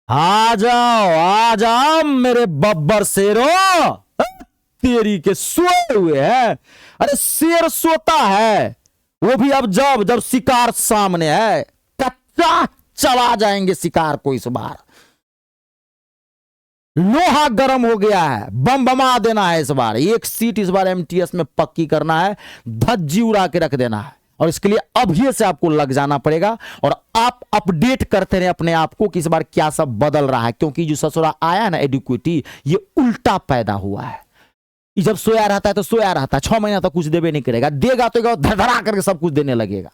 आ जाओ मेरे बब्बर शेरों। तेरी के सोए हुए हैं। अरे शेर सोता है वो भी अब जब जब शिकार सामने है। कच्चा चला जाएंगे शिकार को। इस बार लोहा गर्म हो गया है, बम बमा देना है। इस बार एक सीट इस बार एमटीएस में पक्की करना है, धज्जी उड़ा के रख देना है। और इसके लिए अभी से आपको लग जाना पड़ेगा और आप अपडेट करते रहे अपने आप को कि इस बार क्या सब बदल रहा है। क्योंकि जो ससुरा आया ना एडिक्विटी, ये उल्टा पैदा हुआ है। जब सोया रहता है तो सोया रहता है, 6 महीना तक कुछ देवे नहीं करेगा, देगा तो धड़धड़ा करके सब कुछ देने लगेगा।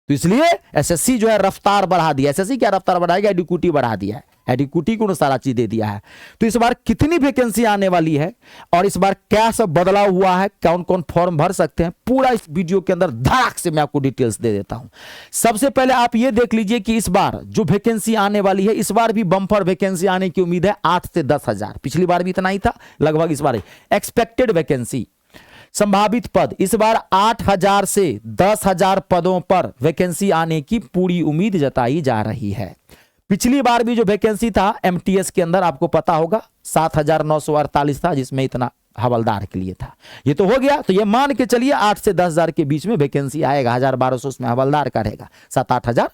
तो इसलिए एसएससी जो है रफ्तार बढ़ा दिया। एसएससी क्या रफ्तार बढ़ाएगा, एडिक्विटी बढ़ा दिया है। एडिक्विटी को सारा चीज दे दिया है। तो इस बार कितनी वैकेंसी आने वाली है और इस बार क्या सब बदलाव हुआ है, कौन कौन फॉर्म भर सकते हैं, पूरा इस वीडियो के अंदर धड़ाक से मैं आपको डिटेल्स दे देता हूं। सबसे पहले आप ये देख लीजिए कि इस बार जो वैकेंसी आने वाली है, इस बार भी बम्पर वैकेंसी आने की उम्मीद है 8 से 10 हजार। पिछली बार भी इतना ही था लगभग। इस बार एक्सपेक्टेड वैकेंसी, संभावित पद, इस बार 8,000 से 10,000 पदों पर वैकेंसी आने की पूरी उम्मीद जताई जा रही है। पिछली बार भी जो वैकेंसी था एमटीएस के अंदर आपको पता होगा 7,948 था, जिसमें इतना हवलदार के लिए था। ये तो हो गया। तो ये मान के चलिए 8 से 10,000 के बीच में वैकेंसी आएगा। 1,1200 उसमें हवलदार का रहेगा, 7-8 हजार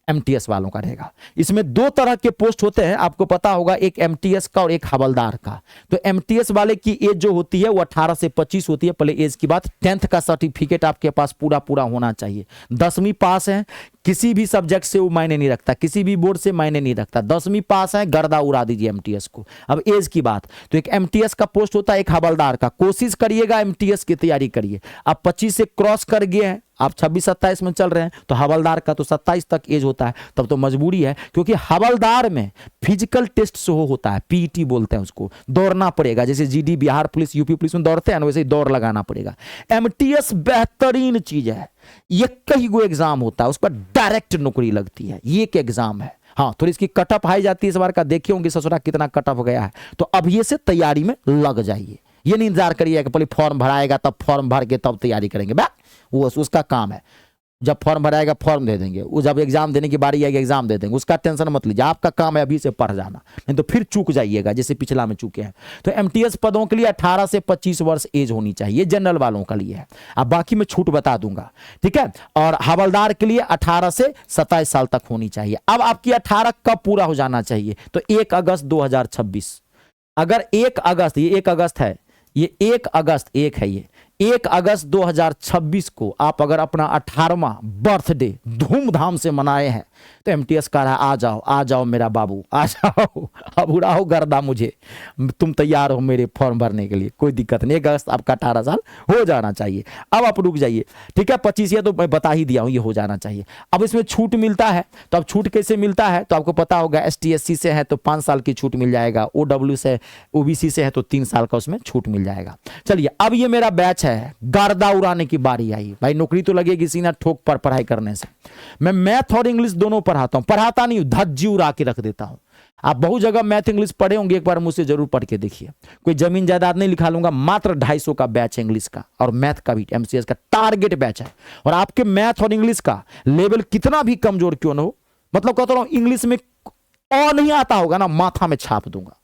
एमटीएस वालों का रहेगा। इसमें 2 तरह के पोस्ट होते हैं, आपको पता होगा, एक एमटीएस का और एक हवलदार का। तो एमटीएस वाले की एज जो होती है वो 18 से 25 होती है। पहले एज की बात, 10th का सर्टिफिकेट आपके पास पूरा होना चाहिए। 10वीं पास है, किसी भी सब्जेक्ट से वो मायने नहीं रखता, किसी भी बोर्ड से मायने नहीं रखता। 10वीं पास है, गर्दा उड़ा दीजिए एमटीएस को। अब एज की बात, तो एक एमटीएस का पोस्ट होता है, एक हवलदार का। कोशिश करिएगा एमटीएस की तैयारी करिए। आप 25 से क्रॉस कर गए हैं, आप 26-27 में चल रहे हैं, तो हवलदार का तो 27 तक एज होता है। तब तो मजबूरी है, क्योंकि हवलदार में फिजिकल टेस्ट से होता है, पीईटी बोलते हैं उसको। दौड़ना पड़ेगा, जैसे GD, Bihar police, UP police में दौड़ते हैं ना, वैसे ही दौड़ लगाना पड़ेगा। एमटीएस बेहतरीन चीज है। ये कई गो एग्जाम होता है, उस पर डायरेक्ट नौकरी लगती है। ये एक एग्जाम है। हाँ, थोड़ी इसकी कटअप हाई जाती है इस बार का। देखे होंगे ससुरा कितना कटअप गया है। तो अब ये से तैयारी में लग जाइए। ये नहीं इंतजार करिए कि पहले फॉर्म भराएगा तब फॉर्म भर के तब तैयारी करेंगे। वो उसका काम है। जब फॉर्म भराएगा फॉर्म दे देंगे, वो जब एग्जाम देने की बारी आएगी एग्जाम दे देंगे। उसका टेंशन मत लीजिए, आपका काम है अभी से पढ़ जाना, नहीं तो फिर चूक जाइएगा जैसे पिछला में चूके हैं। तो एमटीएस पदों के लिए 18 से 25 वर्ष एज होनी चाहिए, जनरल वालों के लिए है। अब बाकी मैं छूट बता दूंगा, ठीक है। और हवलदार के लिए 18 से 27 साल तक होनी चाहिए। अब आपकी 18 कब पूरा हो जाना चाहिए, तो 1 अगस्त 2026। अगर 1 अगस्त, ये 1 अगस्त है, ये 1 अगस्त 1 है, ये 1 अगस्त 2026 को आप अगर अपना 18वां बर्थडे धूमधाम से मनाए हैं, तो एमटीएस कह रहा है आ जाओ मेरा बाबू, आ जाओ, अब उड़ाओ गर्दा मुझे, तुम तैयार हो मेरे फॉर्म भरने के लिए, कोई दिक्कत नहीं। 1 अगस्त आपका 18 साल हो जाना चाहिए। अब आप रुक जाइए, ठीक है। 25 ये तो मैं बता ही दिया हूं, ये हो जाना चाहिए। अब इसमें छूट मिलता है, तो अब छूट कैसे मिलता है, तो आपको पता होगा। ST/SC से है तो 5 साल की छूट मिल जाएगा, OW से, OBC से है तो 3 साल का उसमें छूट मिल जाएगा। चलिए, अब ये मेरा बैच है, गर्दा उड़ाने की बारी आई। भाई नौकरी तो लगेगी सीना ठोक पर पढ़ाई करने से। मैं मैथ और इंग्लिश दोनों पढ़ाता हूं, पढ़ाता नहीं हूं, धज्जी उड़ा के रख देता हूं। आप बहुत जगह मैथ इंग्लिश पढ़े होंगे, एक बार मुझसे जरूर पढ़ के देखिए। कोई जमीन जायदाद नहीं लिखा लूंगा, मात्र 250 का बैच है इंग्लिश का और मैथ का भी, एमसीएस का टारगेट बैच है। और आपके मैथ और इंग्लिश का लेवल कितना भी कमजोर क्यों ना हो, मतलब कहता हूं इंग्लिश में और नहीं आता होगा ना, माथा में छाप दूंगा।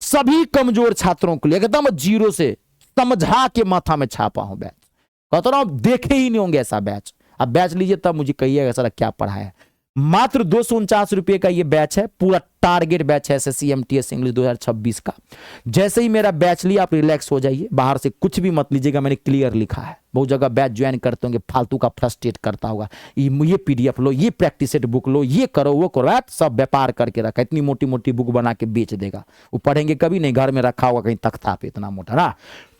सभी कमजोर छात्रों के लिए एकदम 0 से समझा के माथा में छापा हूं बैच। कहता हूं देखे ही नहीं होंगे ऐसा बैच। अब बैच लीजिए तब मुझे कहिएगा सर क्या पढ़ाया है। मात्र 249 रुपए का ये बैच है, पूरा टारगेट बैच है SSC MTS इंग्लिश 2026 का। जैसे ही मेरा बैच लिया आप रिलैक्स हो जाइए, बाहर से कुछ भी मत लीजिएगा, मैंने क्लियर लिखा है। बहुत जगह बैच ज्वाइन करते होंगे, फालतू का फ्रस्ट्रेट करता होगा, ये PDF लो, ये प्रैक्टिस सेट बुक लो, ये करो वो करो, सब व्यापार करके रखा। इतनी मोटी मोटी बुक बना के बेच देगा, वो पढ़ेंगे कभी नहीं, घर में रखा होगा कहीं तख्ता पे इतना मोटा ना।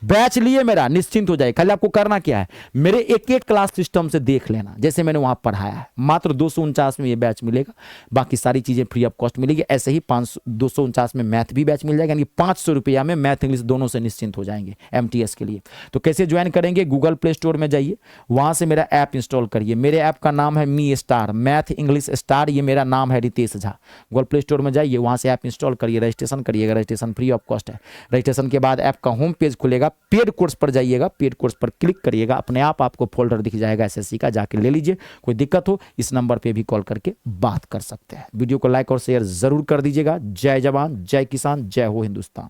बैच लिए मेरा, निश्चिंत हो जाए। खाली आपको करना क्या है, मेरे एक क्लास सिस्टम से देख लेना, जैसे मैंने वहां पढ़ाया है। मात्र 249 में ये बैच मिलेगा, बाकी सारी चीजें फ्री ऑफ कॉस्ट मिलेगी। ऐसे ही 249 में मैथ भी बैच मिल जाएगा, यानी 500 रुपया में मैथ इंग्लिश दोनों से निश्चिंत हो जाएंगे MTS के लिए। तो कैसे ज्वाइन करेंगे, गूगल प्ले स्टोर में जाइए, वहां से मेरा ऐप इंस्टॉल करिए। मेरे ऐप का नाम है me star, math English star, ये मेरा नाम है Ritesh Jha. Google Play Store में जाइए, वहां से ऐप इंस्टॉल करिए, रजिस्ट्रेशन करिएगा, रजिस्ट्रेशन फ्री ऑफ कॉस्ट है। रजिस्ट्रेशन के बाद ऐप का होम पेज खुलेगा, पेड कोर्स पर जाइएगा, पेड कोर्स पर क्लिक करिएगा, अपने आप आपको फोल्डर दिख जाएगा SSC का, जाके ले लीजिए। कोई दिक्कत हो इस नंबर पे भी कॉल करके बात कर सकते हैं। वीडियो को लाइक और शेयर जरूर कर दीजिएगा। जय जवान, जय किसान, जय हो हिंदुस्तान।